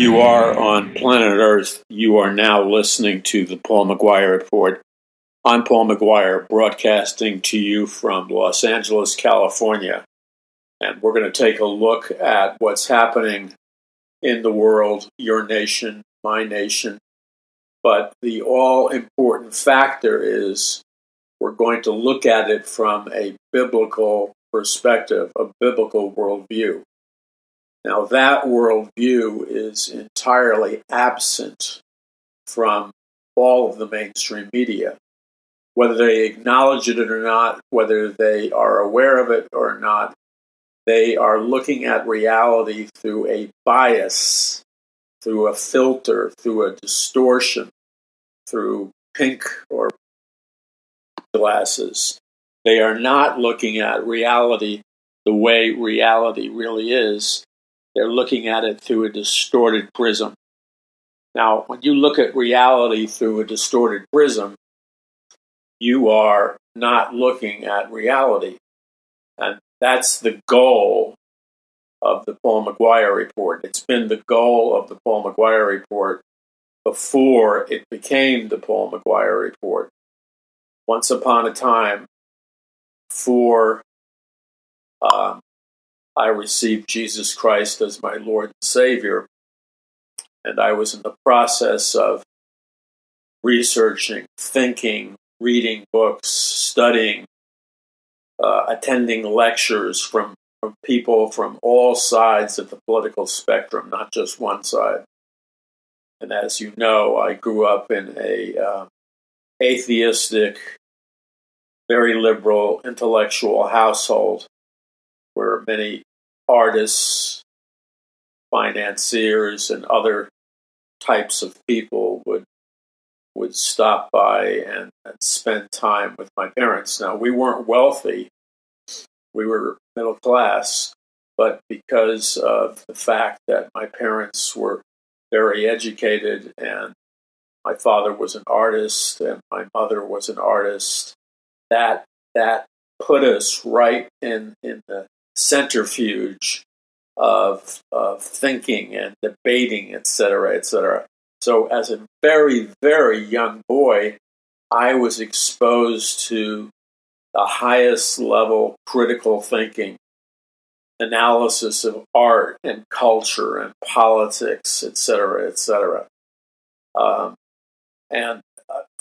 you are on planet Earth, you are now listening to the Paul McGUIRE Report. I'm Paul McGUIRE, broadcasting to you from Los Angeles, California. And we're going to take a look at what's happening in the world, your nation, my nation. But the all-important factor is we're going to look at it from a biblical perspective, a biblical worldview. Now, that worldview is entirely absent from all of the mainstream media. Whether they acknowledge it or not, whether they are aware of it or not, they are looking at reality through a bias, through a filter, through a distortion, through pink or glasses. They are not looking at reality the way reality really is. They're looking at it through a distorted prism. Now, when you look at reality through a distorted prism, you are not looking at reality. And that's the goal of the Paul McGUIRE Report. It's been the goal of the Paul McGUIRE Report before it became the Paul McGUIRE Report. Once upon a time, before I received Jesus Christ as my Lord and Savior, and I was in the process of researching, thinking, reading books, studying, attending lectures from people from all sides of the political spectrum, not just one side. And as you know, I grew up in a atheistic, very liberal, intellectual household where many artists, financiers, and other types of people would stop by and spend time with my parents. Now, we weren't wealthy. We were middle class, but because of the fact that my parents were very educated and my father was an artist and my mother was an artist, that put us right in the centrifuge of thinking and debating, etc., etc. So as a very, very young boy, I was exposed to the highest level critical thinking, analysis of art and culture and politics, etc., etc. And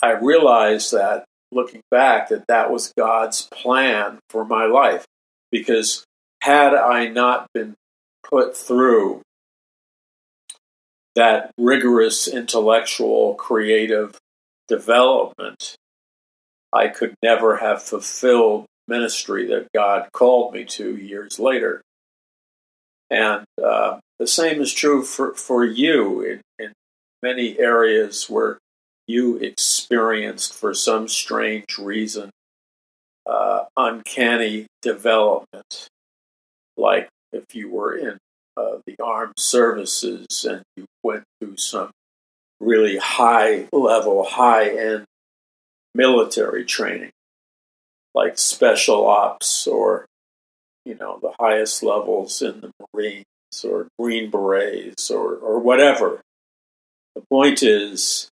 I realized that, looking back, that was God's plan for my life. Because had I not been put through that rigorous intellectual, creative development, I could never have fulfilled ministry that God called me to years later. And the same is true for you in many areas where you experienced, for some strange reason, uncanny development. Like if you were in the armed services and you went through some really high-level, high-end military training, like special ops or, the highest levels in the Marines or Green Berets or whatever. The point is,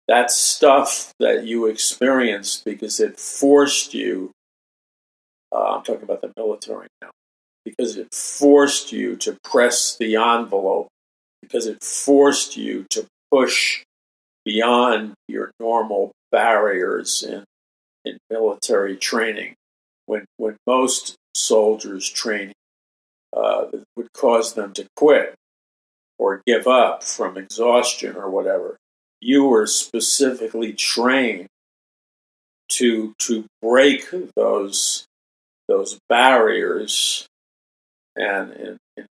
that stuff that you experienced because it forced you, I'm talking about the military now, because it forced you to press the envelope, because it forced you to push beyond your normal barriers in military training. When most soldiers' training would cause them to quit or give up from exhaustion or whatever, you were specifically trained to break those barriers and in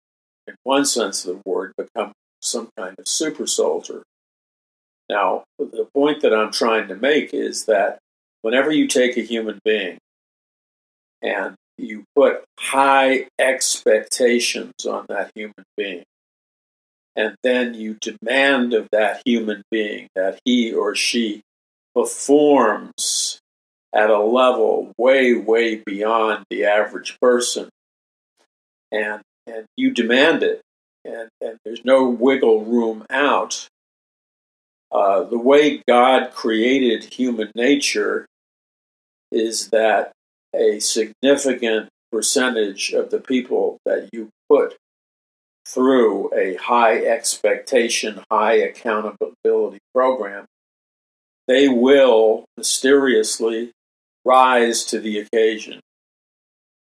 one sense of the word become some kind of super soldier. Now, the point that I'm trying to make is that whenever you take a human being and you put high expectations on that human being, and then you demand of that human being that he or she performs at a level way, way beyond the average person, and you demand it, and there's no wiggle room out. The way God created human nature is that a significant percentage of the people that you put through a high expectation, high accountability program, they will mysteriously rise to the occasion.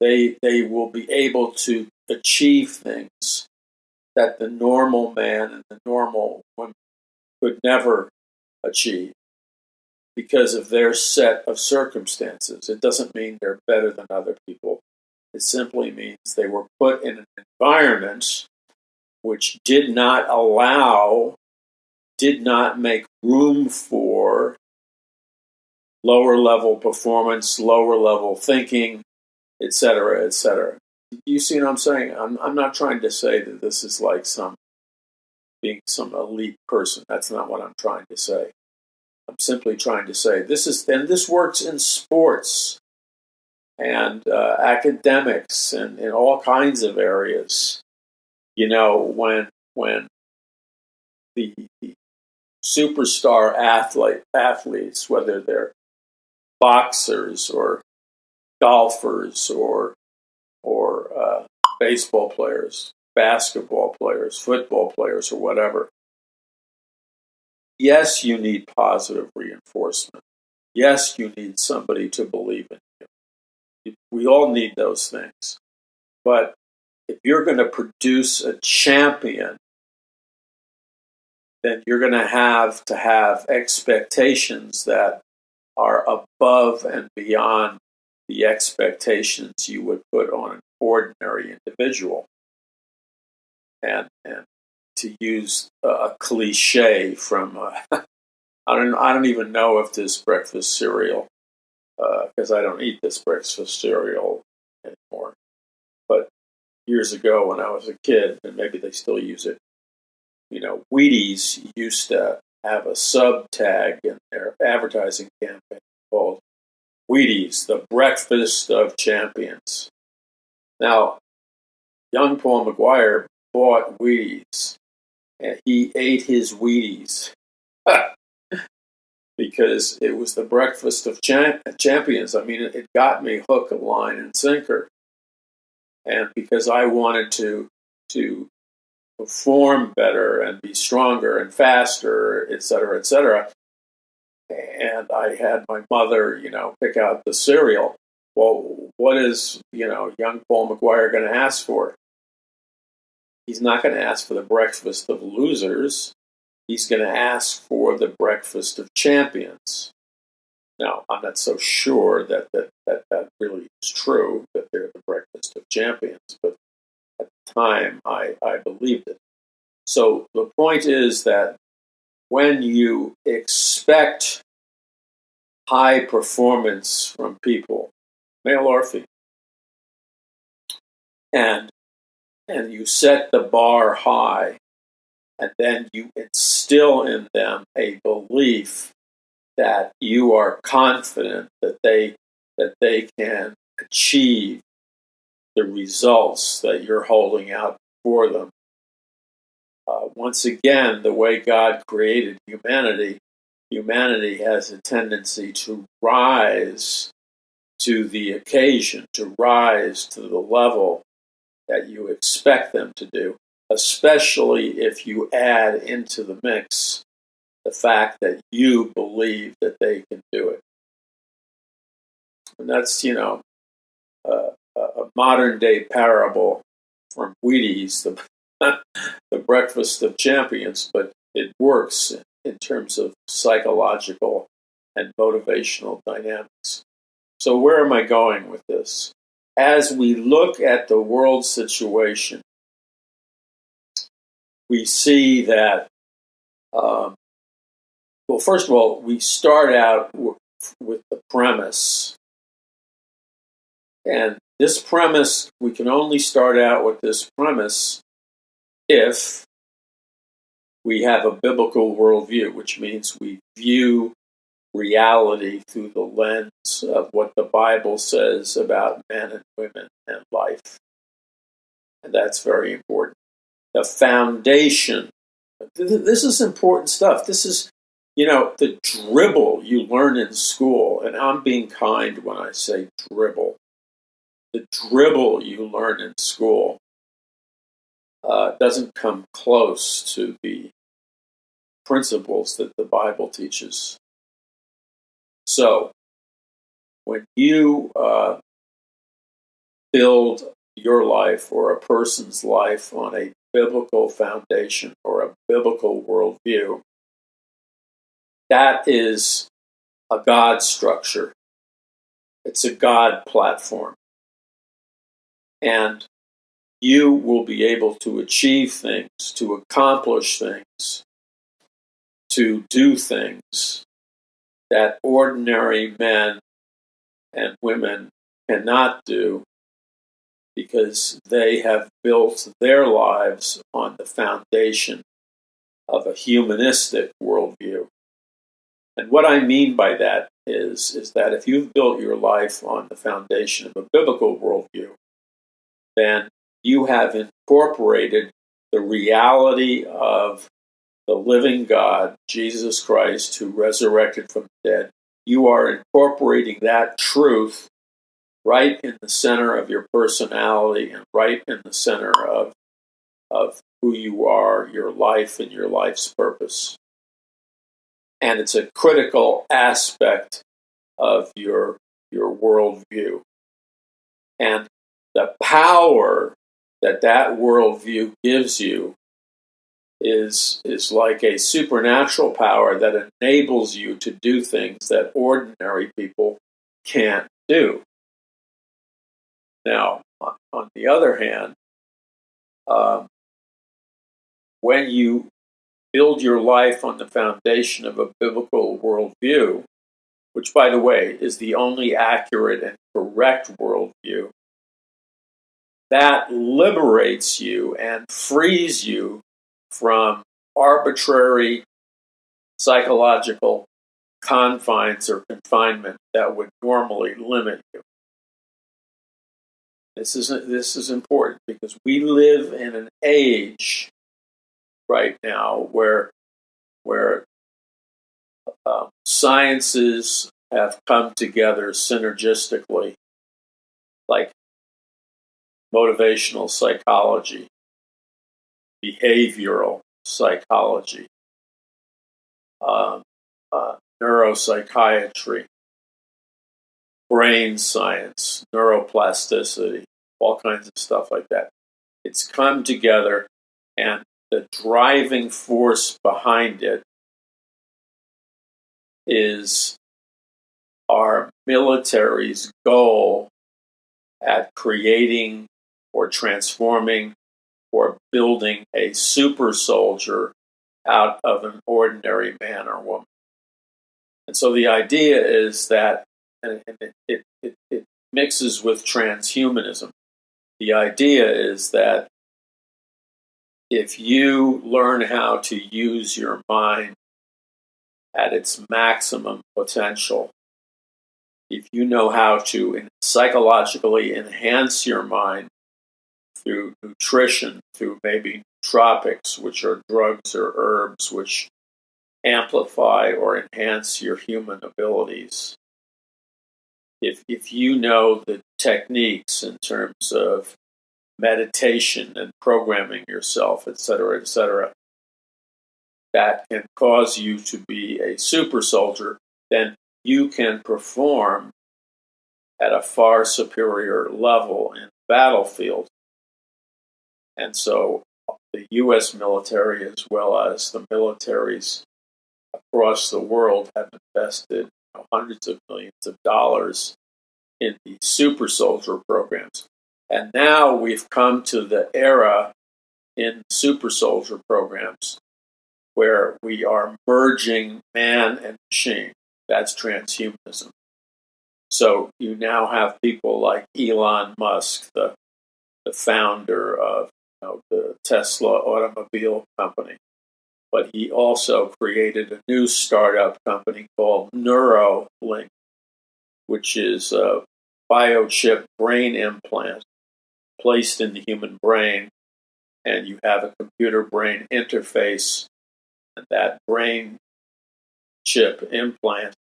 They will be able to achieve things that the normal man and the normal woman could never achieve because of their set of circumstances. It doesn't mean they're better than other people. It simply means they were put in an environment which did not make room for lower level performance, lower level thinking, etc., etc. You see what I'm saying? I'm not trying to say that this is like being some elite person. That's not what I'm trying to say. I'm simply trying to say this works in sports and academics and in all kinds of areas. You know, when the superstar athletes, whether they're boxers or golfers or baseball players, basketball players, football players, or whatever. Yes, you need positive reinforcement. Yes, you need somebody to believe in you. We all need those things. But if you're going to produce a champion, then you're going to have expectations that are above and beyond the expectations you would put on an ordinary individual. And to use a cliche from I don't even know if this breakfast cereal, because I don't eat this breakfast cereal anymore. But years ago when I was a kid, and maybe they still use it, you know, Wheaties used to have a sub tag in their advertising campaign called Wheaties, the breakfast of champions. Now, young Paul McGUIRE bought Wheaties, and he ate his Wheaties because it was the breakfast of champions. I mean, it got me hook, line, and sinker. And because I wanted to perform better and be stronger and faster, et cetera, and I had my mother, you know, pick out the cereal. Well, what is, you know, young Paul McGUIRE going to ask for? He's not going to ask for the breakfast of losers. He's going to ask for the breakfast of champions. Now, I'm not so sure that really is true, that they're the breakfast of champions, but at the time, I believed it. So the point is that when you expect high performance from people, male or female, and you set the bar high, and then you instill in them a belief that you are confident that they can achieve the results that you're holding out for them. Once again, the way God created humanity has a tendency to rise to the occasion, to rise to the level that you expect them to do, especially if you add into the mix the fact that you believe that they can do it. And that's, you know, a modern day parable from Wheaties, the breakfast of champions, but it works in terms of psychological and motivational dynamics. So where am I going with this? As we look at the world situation, we see that, well, first of all, we start out with the premise. And this premise, we can only start out with this premise if we have a biblical worldview, which means we view reality through the lens of what the Bible says about men and women and life. And that's very important. the foundation. This is important stuff. This is, the dribble you learn in school, and I'm being kind when I say dribble. The dribble you learn in school doesn't come close to the principles that the Bible teaches. So, when you build your life or a person's life on a biblical foundation or a biblical worldview, that is a God structure. It's a God platform. And you will be able to achieve things, to accomplish things, to do things that ordinary men and women cannot do because they have built their lives on the foundation of a humanistic worldview. And what I mean by that is that if you've built your life on the foundation of a biblical worldview, then you have incorporated the reality of the living God, Jesus Christ, who resurrected from the dead. You are incorporating that truth right in the center of your personality and right in the center of who you are, your life, and your life's purpose. And it's a critical aspect of your worldview. And the power that worldview gives you is like a supernatural power that enables you to do things that ordinary people can't do. Now, on the other hand, when you build your life on the foundation of a biblical worldview, which, by the way, is the only accurate and correct worldview, that liberates you and frees you from arbitrary psychological confines or confinement that would normally limit you. This is important because we live in an age right now where sciences have come together synergistically, like motivational psychology, behavioral psychology, neuropsychiatry, brain science, neuroplasticity, all kinds of stuff like that. It's come together, and the driving force behind it is our military's goal at creating or transforming or building a super soldier out of an ordinary man or woman. And so the idea is that, and it mixes with transhumanism. The idea is that if you learn how to use your mind at its maximum potential, if you know how to psychologically enhance your mind through nutrition, through maybe nootropics, which are drugs or herbs which amplify or enhance your human abilities, if you know the techniques in terms of meditation and programming yourself, etc., that can cause you to be a super soldier, then you can perform at a far superior level in the battlefield. And so the U.S. military, as well as the militaries across the world, have invested hundreds of millions of dollars in the super soldier programs. And now we've come to the era in super soldier programs where we are merging man and machine. That's transhumanism. So you now have people like Elon Musk, the founder of the Tesla automobile company. But he also created a new startup company called Neuralink, which is a biochip brain implant placed in the human brain and you have a computer-brain interface, and that brain chip implant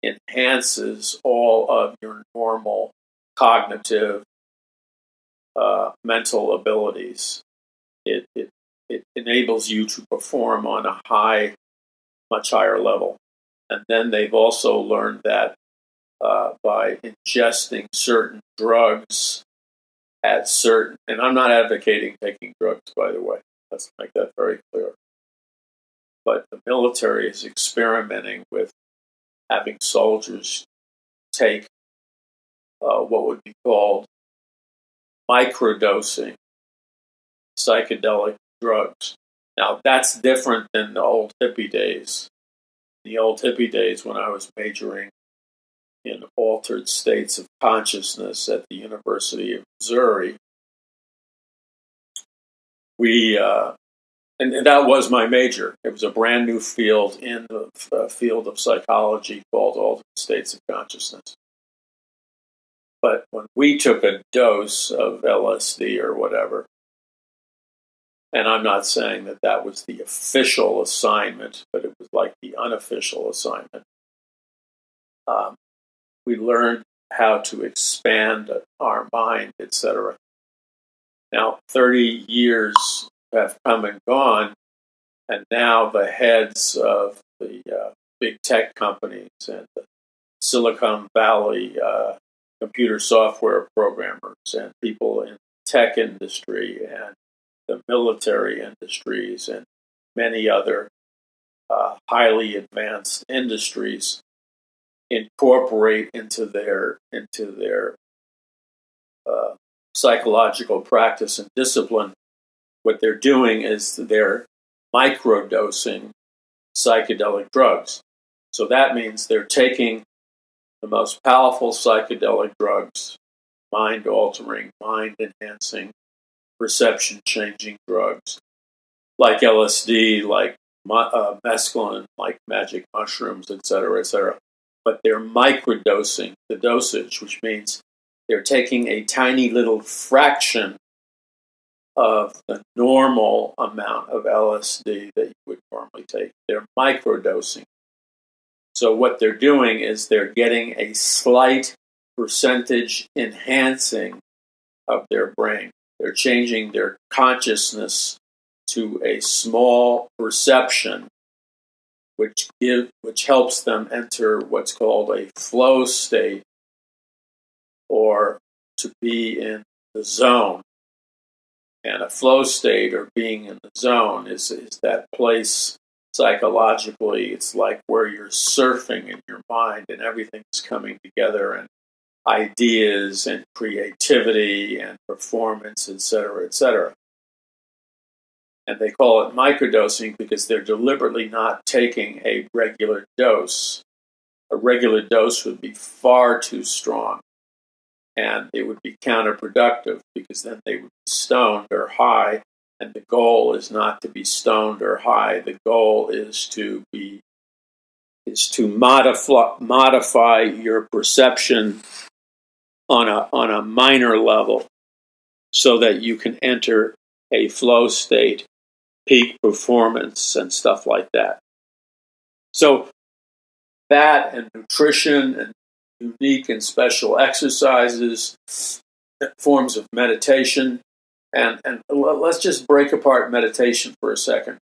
enhances all of your normal cognitive mental abilities. It enables you to perform on a much higher level. And then they've also learned that by ingesting certain drugs and I'm not advocating taking drugs, by the way. Let's make that very clear. But the military is experimenting with having soldiers take what would be called microdosing psychedelic drugs. Now, that's different than the old hippie days. The old hippie days, when I was majoring in altered states of consciousness at the University of Missouri, and that was my major. It was a brand new field in the field of psychology called altered states of consciousness. But when we took a dose of LSD or whatever, and I'm not saying that that was the official assignment, but it was like the unofficial assignment, we learned how to expand our mind, etc. Now, 30 years have come and gone, and now the heads of the big tech companies and the Silicon Valley computer software programmers and people in the tech industry and the military industries and many other highly advanced industries incorporate into their psychological practice and discipline. What they're doing is they're microdosing psychedelic drugs. So that means they're taking the most powerful psychedelic drugs, mind-altering, mind-enhancing, perception-changing drugs, like LSD, like mescaline, like magic mushrooms, etc. But they're microdosing the dosage, which means they're taking a tiny little fraction of the normal amount of LSD that you would normally take. They're microdosing. So what they're doing is they're getting a slight percentage enhancing of their brain. They're changing their consciousness to a small perception, which helps them enter what's called a flow state, or to be in the zone. And a flow state, or being in the zone, is that place psychologically. It's like where you're surfing in your mind and everything's coming together, and ideas and creativity and performance, etc. And they call it microdosing because they're deliberately not taking a regular dose. A regular dose would be far too strong, and it would be counterproductive because then they would be stoned or high, and the goal is not to be stoned or high. The goal is to modify your perception on a minor level so that you can enter a flow state, peak performance, and stuff like that. So that and nutrition and unique and special exercises, forms of meditation, and let's just break apart meditation for a second.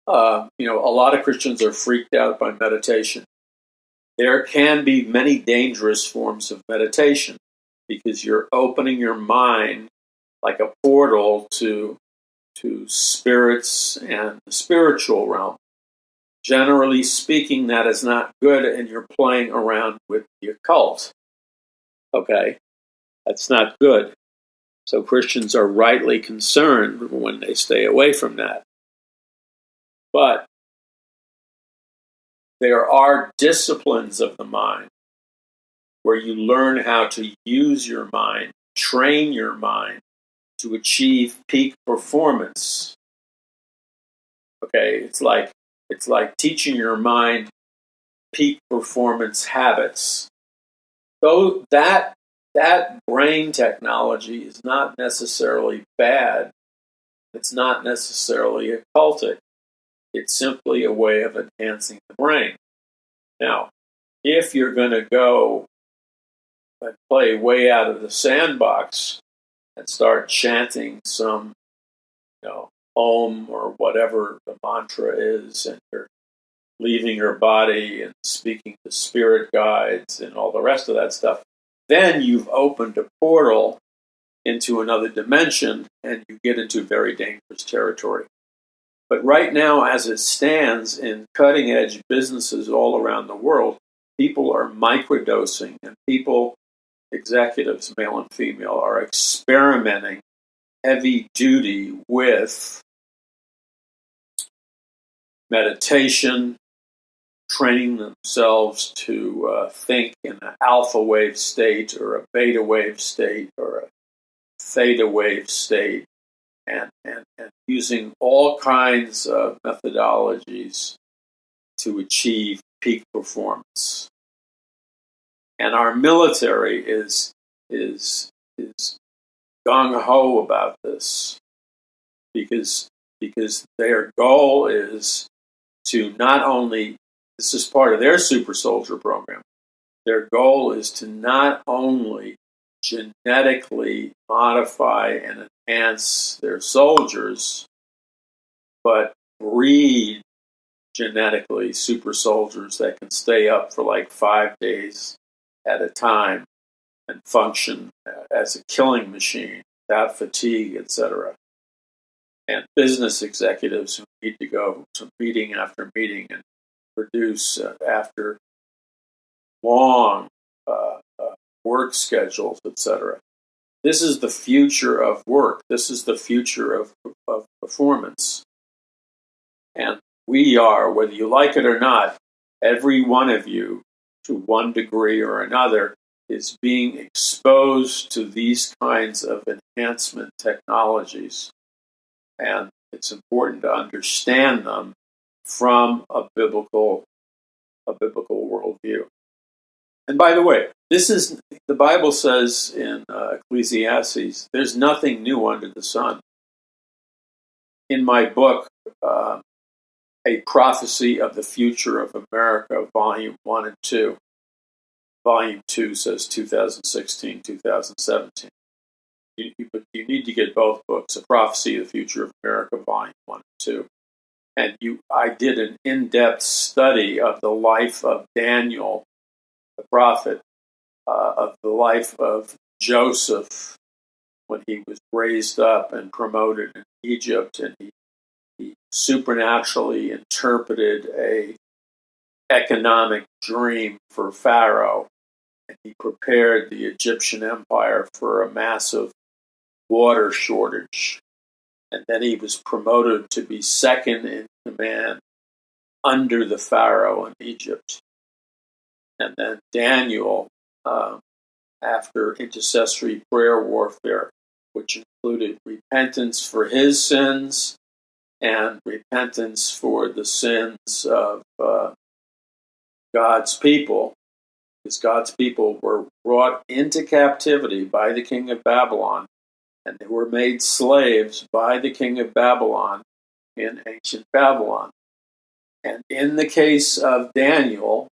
A lot of Christians are freaked out by meditation. There can be many dangerous forms of meditation because you're opening your mind like a portal to spirits and the spiritual realm. Generally speaking, that is not good, and you're playing around with the occult. Okay? That's not good. So Christians are rightly concerned when they stay away from that. But there are disciplines of the mind where you learn how to use your mind, train your mind to achieve peak performance. Okay, it's like teaching your mind peak performance habits. So that that brain technology is not necessarily bad. It's not necessarily occultic. It's simply a way of enhancing the brain. Now, if you're going to go and play way out of the sandbox and start chanting some, Om or whatever the mantra is, and you're leaving your body and speaking to spirit guides and all the rest of that stuff, then you've opened a portal into another dimension and you get into very dangerous territory. But right now, as it stands in cutting edge businesses all around the world, people are microdosing, and executives, male and female, are experimenting heavy duty with meditation, training themselves to think in an alpha wave state or a beta wave state or a theta wave state, and using all kinds of methodologies to achieve peak performance. And our military is gung-ho about this because their goal is to not only, this is part of their super soldier program, their goal is to not only genetically modify and enhance their soldiers, but breed genetically super soldiers that can stay up for like 5 days at a time and function as a killing machine without fatigue, etc. And business executives who need to go to meeting after meeting and produce after long work schedules, etc. This is the future of work. This is the future of performance. And we are, whether you like it or not, every one of you, to one degree or another, is being exposed to these kinds of enhancement technologies. And it's important to understand them from a biblical worldview. And by the way, the Bible says in Ecclesiastes, there's nothing new under the sun. In my book, A Prophecy of the Future of America, Volume 1 and 2, Volume 2 says 2016, 2017. But you need to get both books, A Prophecy of the Future of America, Volume 1 and 2. And I did an in-depth study of the life of Daniel, the prophet, of the life of Joseph when he was raised up and promoted in Egypt, and he supernaturally interpreted a economic dream for Pharaoh, and he prepared the Egyptian empire for a massive water shortage. And then he was promoted to be second in command under the Pharaoh in Egypt. And then Daniel, after intercessory prayer warfare, which included repentance for his sins and repentance for the sins of God's people, because God's people were brought into captivity by the king of Babylon, and they were made slaves by the king of Babylon in ancient Babylon. And in the case of Daniel,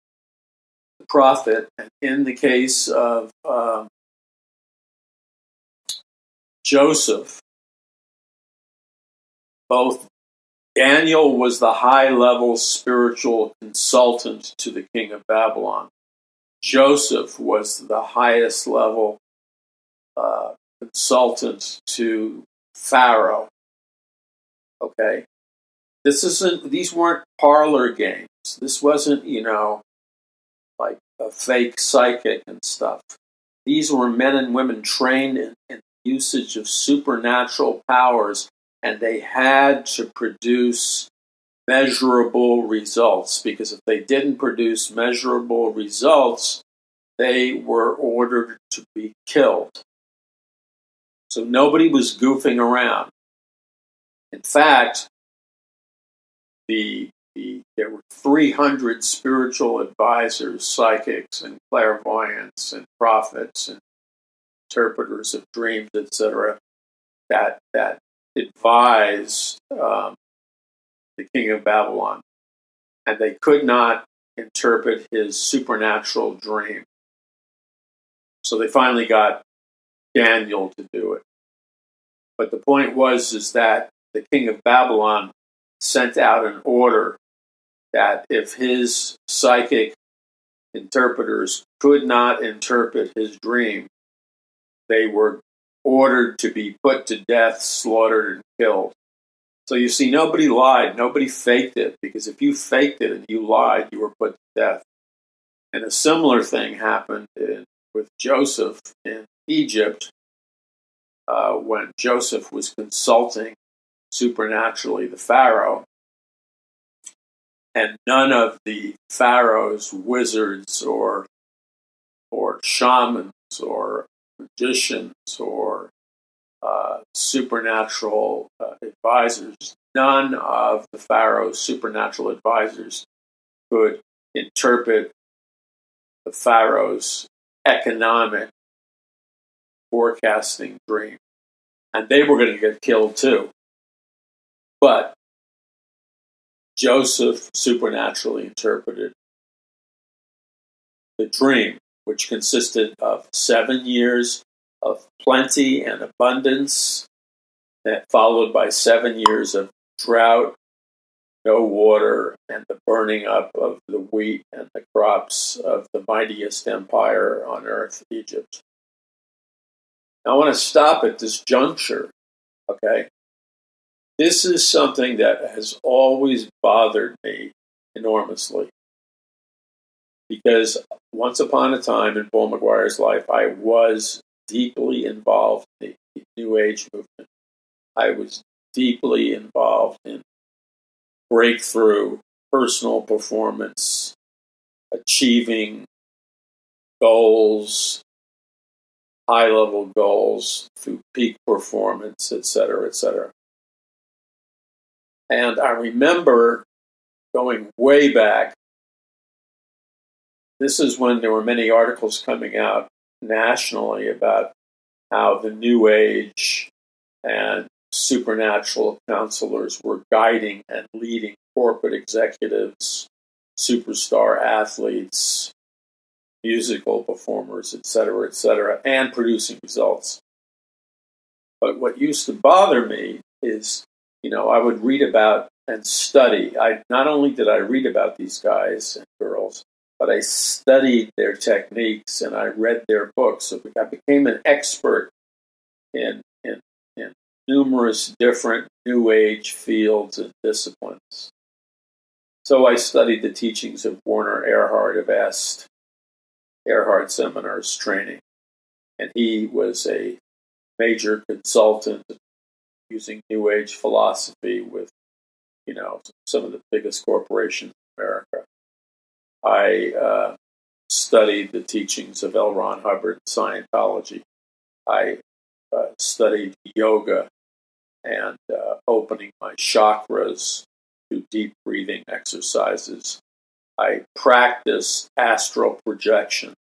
the prophet, and in the case of Joseph, both Daniel was the high-level spiritual consultant to the king of Babylon. Joseph was the highest level consultant to Pharaoh. Okay? These weren't parlor games. This wasn't, like a fake psychic and stuff. These were men and women trained in usage of supernatural powers, and they had to produce measurable results, because if they didn't produce measurable results, they were ordered to be killed. So nobody was goofing around. In fact, there were 300 spiritual advisors, psychics, and clairvoyants, and prophets, and interpreters of dreams, etc., that advised the king of Babylon, and they could not interpret his supernatural dream. So they finally got Daniel to do it. But the point is that the king of Babylon sent out an order that if his psychic interpreters could not interpret his dream, they were ordered to be put to death, slaughtered, and killed. So you see, nobody lied, nobody faked it, because if you faked it and you lied, you were put to death. And a similar thing happened with Joseph in Egypt when Joseph was consulting supernaturally the Pharaoh, and none of the Pharaoh's wizards or shamans or magicians or supernatural advisors, none of the Pharaoh's supernatural advisors could interpret the Pharaoh's economic forecasting dream. And they were going to get killed too. But Joseph supernaturally interpreted the dream, which consisted of 7 years of plenty and abundance, followed by 7 years of drought, no water, and the burning up of the wheat and the crops of the mightiest empire on earth, Egypt. Now, I want to stop at this juncture, okay? This is something that has always bothered me enormously. Because once upon a time in Paul McGUIRE's life, I was deeply involved in the New Age movement. I was deeply involved in breakthrough, personal performance, achieving goals, high-level goals through peak performance, etc., etc. And I remember going way back. This is when there were many articles coming out nationally about how the New Age and supernatural counselors were guiding and leading corporate executives, superstar athletes, musical performers, etc., and producing results. But what used to bother me is, I would read about and study. Not only did I read about these guys and girls, but I studied their techniques and I read their books. So I became an expert in numerous different New Age fields and disciplines. So I studied the teachings of Werner Erhard of Est, Erhard Seminars training, and he was a major consultant using New Age philosophy with, some of the biggest corporations in America. I studied the teachings of L. Ron Hubbard and Scientology. I studied yoga and opening my chakras through deep breathing exercises. I practiced astral projection.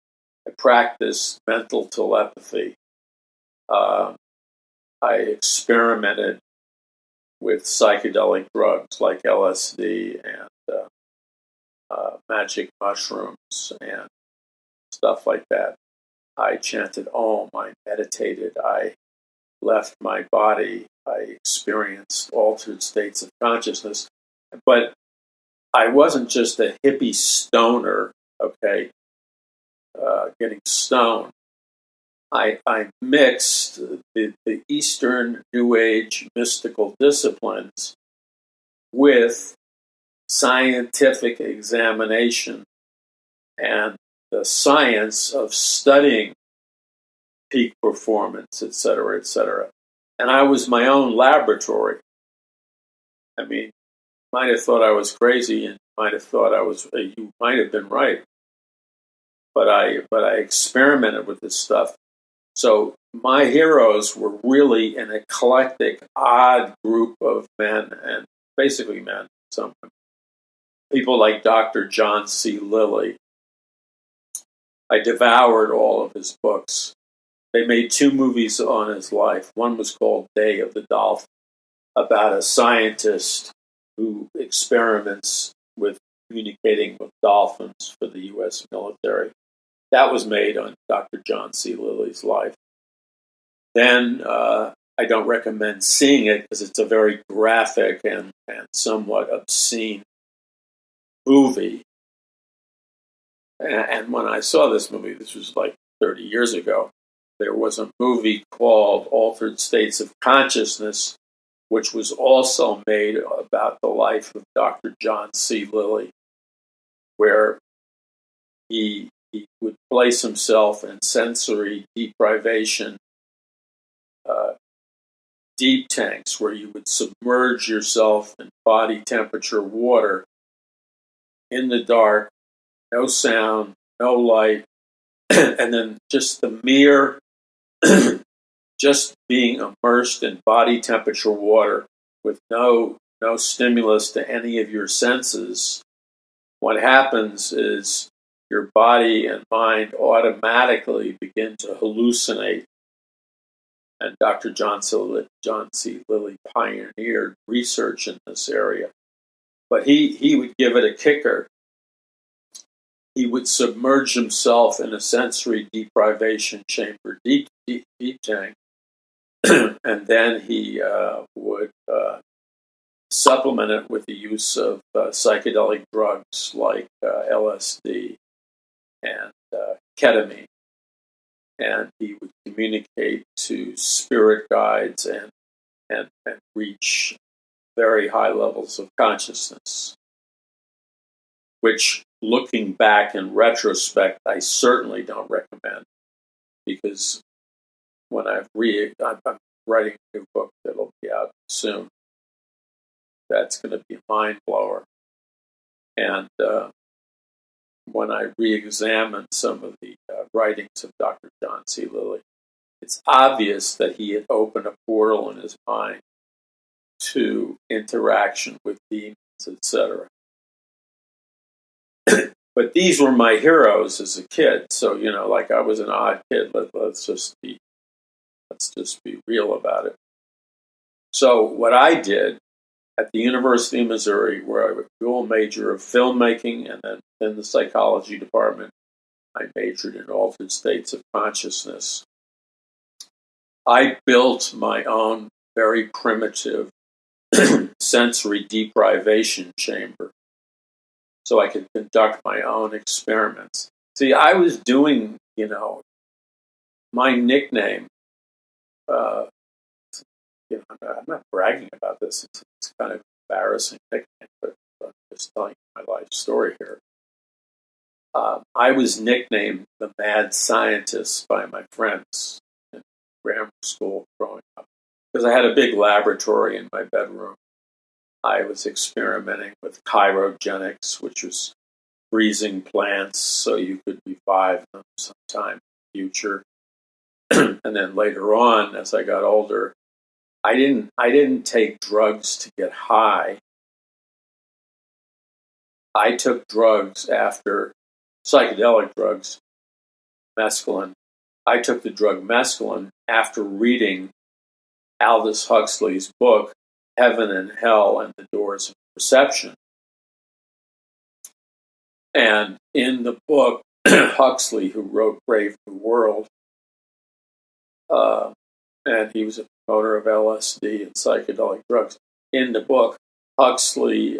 I practiced mental telepathy. I experimented with psychedelic drugs like LSD and magic mushrooms and stuff like that. I chanted Om. I meditated. I left my body. I experienced altered states of consciousness. But I wasn't just a hippie stoner, okay, getting stoned. I mixed the Eastern New Age mystical disciplines with scientific examination and the science of studying peak performance, etc., etc. And I was my own laboratory. I mean, might have thought I was crazy and might have thought you might have been right. But I experimented with this stuff. So my heroes were really an eclectic, odd group of men, and basically men, some women. People like Dr. John C. Lilly. I devoured all of his books. they made two movies on his life. One was called Day of the Dolphin, about a scientist who experiments with communicating with dolphins for the U.S. military. That was made on Dr. John C. Lilly's life. Then I don't recommend seeing it because it's a very graphic and somewhat obscene movie. And when I saw this movie, this was like 30 years ago, there was a movie called Altered States of Consciousness, which was also made about the life of Dr. John C. Lilly, where he would place himself in sensory deprivation deep tanks where you would submerge yourself in body temperature water in the dark, no sound, no light, and then just the mere just being immersed in body temperature water with no stimulus to any of your senses. What happens is your body and mind automatically begin to hallucinate. And Dr. John C. Lilly pioneered research in this area. But he would give it a kicker. He would submerge himself in a sensory deprivation chamber, deep tank, and then he would supplement it with the use of psychedelic drugs like LSD and ketamine. And he would communicate to spirit guides and reach very high levels of consciousness, which, looking back in retrospect, I certainly don't recommend, because when I'm writing a new book that'll be out soon, that's going to be a mind blower. And when I re-examined some of the writings of Dr. John C. Lilly, it's obvious that he had opened a portal in his mind to interaction with demons, etc. But these were my heroes as a kid, so like I was an odd kid. Let's just be real about it. So what I did at the University of Missouri, where I was a dual major of filmmaking, and then in the psychology department, I majored in altered states of consciousness. I built my own very primitive sensory deprivation chamber so I could conduct my own experiments. See, I was doing, my nickname, I'm not bragging about this. It's kind of embarrassing nickname, but I'm just telling you my life story here. I was nicknamed the mad scientist by my friends in grammar school growing up because I had a big laboratory in my bedroom. I was experimenting with chirogenics, which was freezing plants so you could revive them sometime in the future. And then later on, as I got older, I didn't take drugs to get high. I took drugs after psychedelic drugs, mescaline. I took the drug mescaline after reading Aldous Huxley's book, Heaven and Hell and the Doors of Perception. And in the book, Huxley, who wrote Brave New World, and he was a promoter of LSD and psychedelic drugs. In the book, Huxley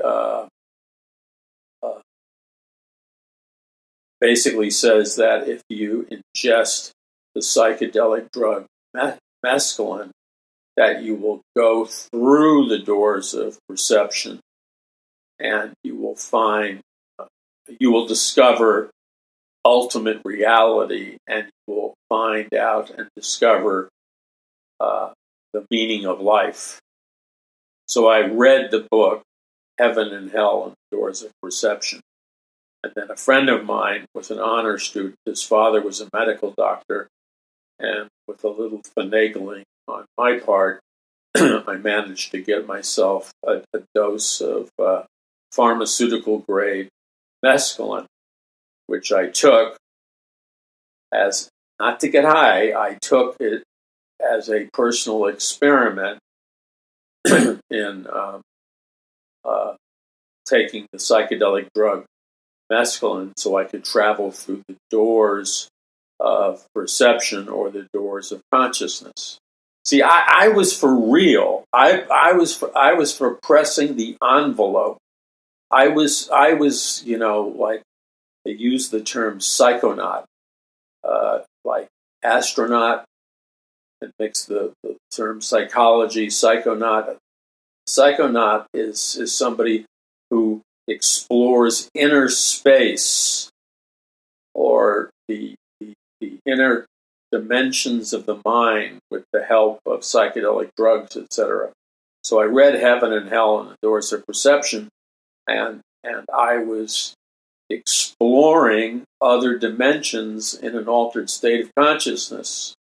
basically says that if you ingest the psychedelic drug mescaline, that you will go through the doors of perception and you will discover ultimate reality, and you will find out and discover the meaning of life. So I read the book, Heaven and Hell and the Doors of Perception. And then a friend of mine was an honor student. His father was a medical doctor. And with a little finagling on my part, I managed to get myself a dose of pharmaceutical grade mescaline, which I took as not to get high. I took it as a personal experiment in uh, taking the psychedelic drug mescaline so I could travel through the doors of perception or the doors of consciousness. See, I was for real. I was for pressing the envelope. I was, like they use the term psychonaut, like astronaut, and mix the term psychology, psychonaut. Psychonaut is somebody who explores inner space or the inner dimensions of the mind with the help of psychedelic drugs, etc. So I read Heaven and Hell and the Doors of Perception, and I was exploring other dimensions in an altered state of consciousness.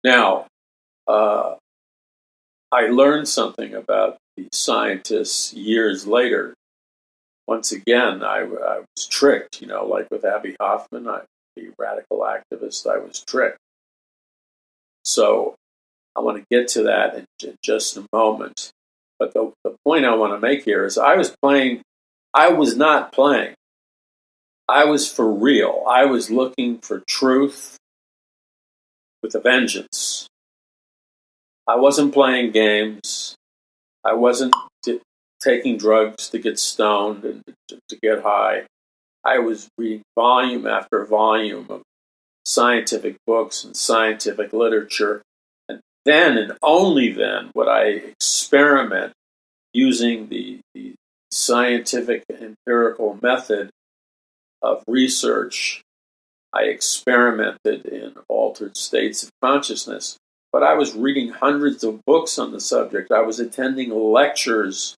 Now, I learned something about these scientists years later. Once again, I was tricked, like with Abby Hoffman, the radical activist, I was tricked. So I want to get to that in just a moment. But the point I want to make here is I was not playing. I was for real. I was looking for truth with a vengeance. I wasn't playing games. I wasn't taking drugs to get stoned and to get high. I was reading volume after volume of scientific books and scientific literature. And then and only then would I experiment using the scientific empirical method of research. I experimented in altered states of consciousness. But I was reading hundreds of books on the subject. I was attending lectures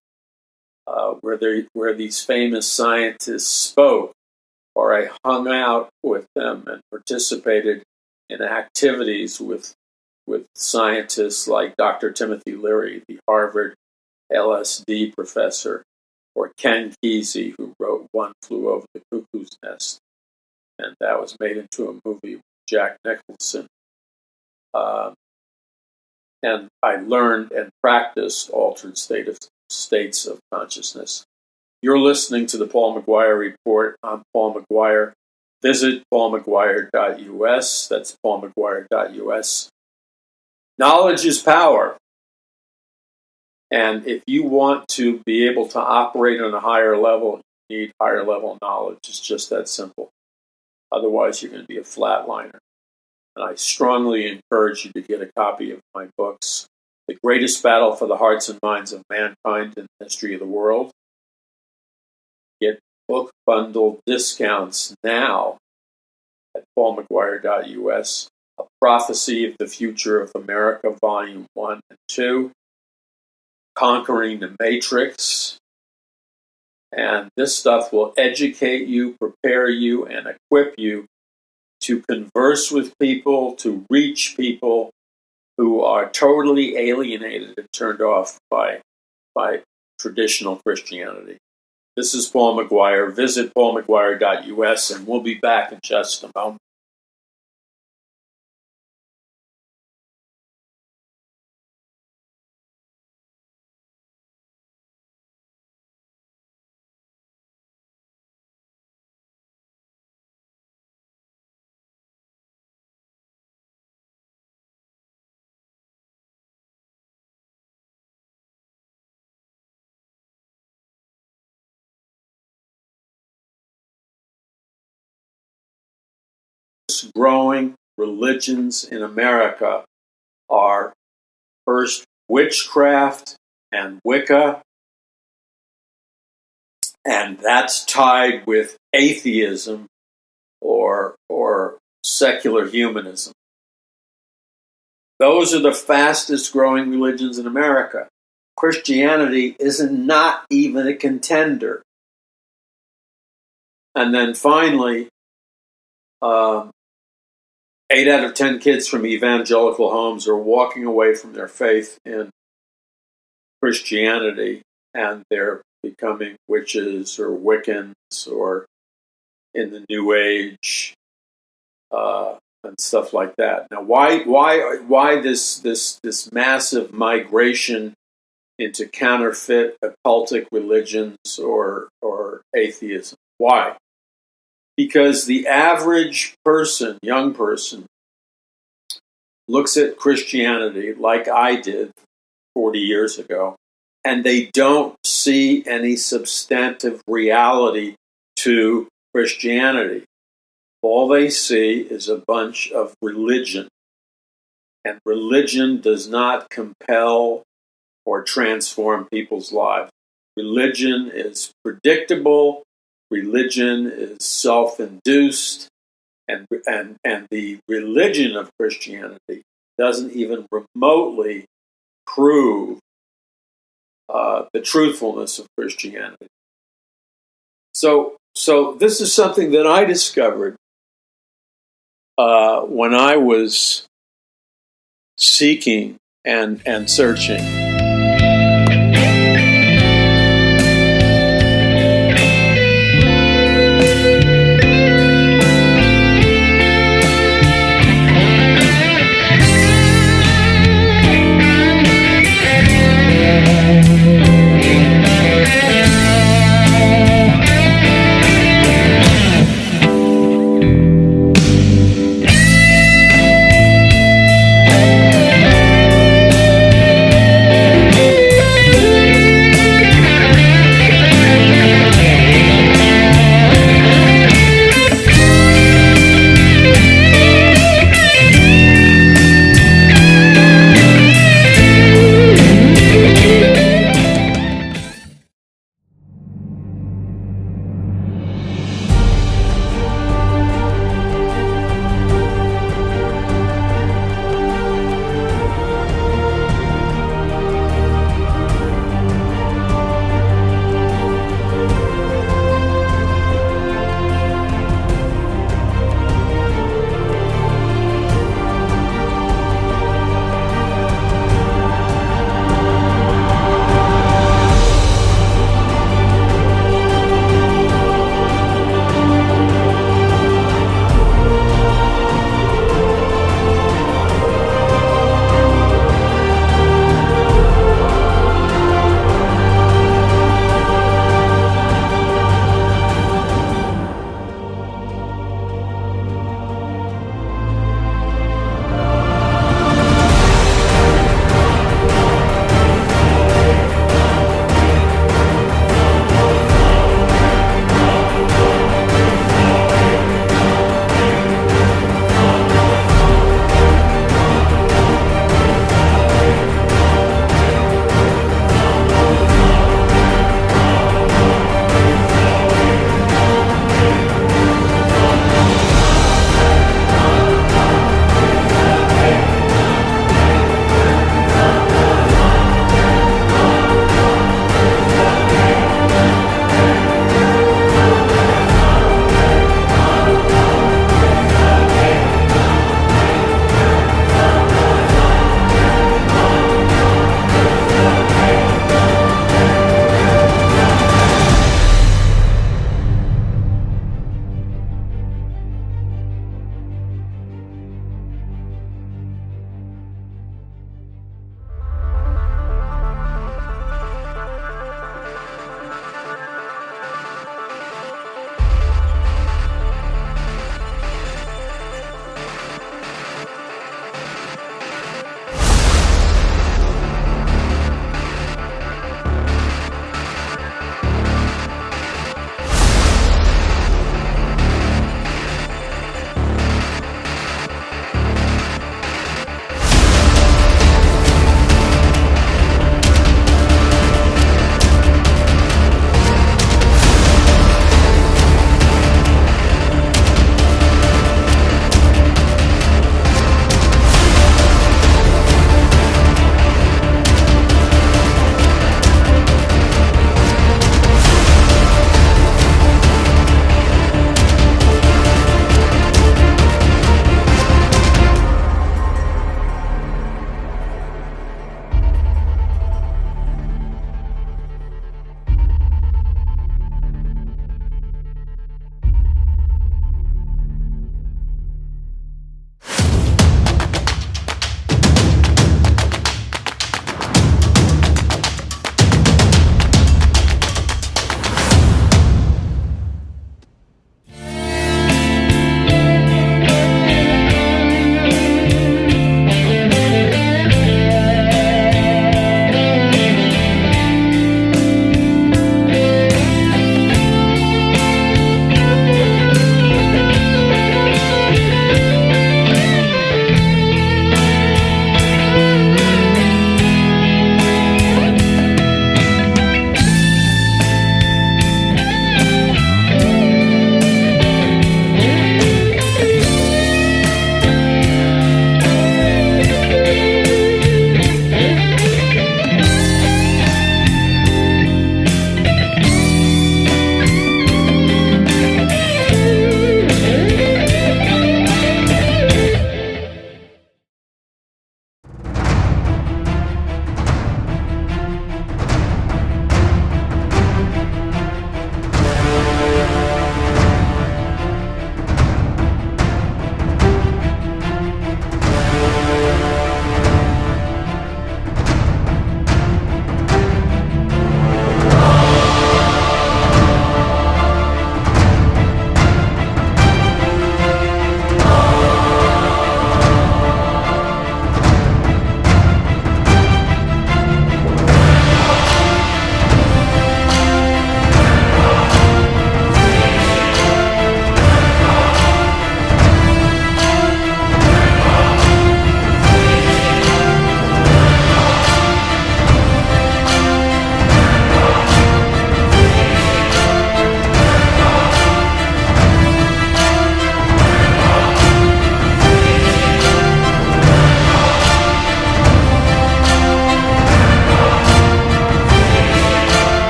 where these famous scientists spoke, or I hung out with them and participated in activities with scientists like Dr. Timothy Leary, the Harvard LSD professor, or Ken Kesey, who wrote One Flew Over the Cuckoo's Nest, and that was made into a movie with Jack Nicholson. And I learned and practiced altered states of consciousness. You're listening to the Paul McGUIRE Report. I'm Paul McGUIRE. Visit paulmcguire.us. That's paulmcguire.us. Knowledge is power. And if you want to be able to operate on a higher level, you need higher level knowledge. It's just that simple. Otherwise, you're going to be a flatliner. And I strongly encourage you to get a copy of my books, The Greatest Battle for the Hearts and Minds of Mankind in the History of the World. Get book bundle discounts now at paulmcguire.us. A Prophecy of the Future of America, Volume 1 and 2. Conquering the Matrix. And this stuff will educate you, prepare you, and equip you to converse with people, to reach people who are totally alienated and turned off by traditional Christianity. This is Paul McGUIRE. Visit paulmcguire.us, and we'll be back in just a moment. Growing religions in America are first witchcraft and Wicca, and that's tied with atheism or secular humanism. Those are the fastest growing religions in America. Christianity is not even a contender. And then finally, 8 out of 10 kids from evangelical homes are walking away from their faith in Christianity, and they're becoming witches or Wiccans or in the New Age. and stuff like that. Now, why this massive migration into counterfeit occultic religions or atheism? Why? Because the average person, young person, looks at Christianity like I did 40 years ago, and they don't see any substantive reality to Christianity. All they see is a bunch of religion, and religion does not compel or transform people's lives. Religion is predictable, religion is self-induced, and the religion of Christianity doesn't even remotely prove the truthfulness of Christianity. So this is something that I discovered when I was seeking and searching.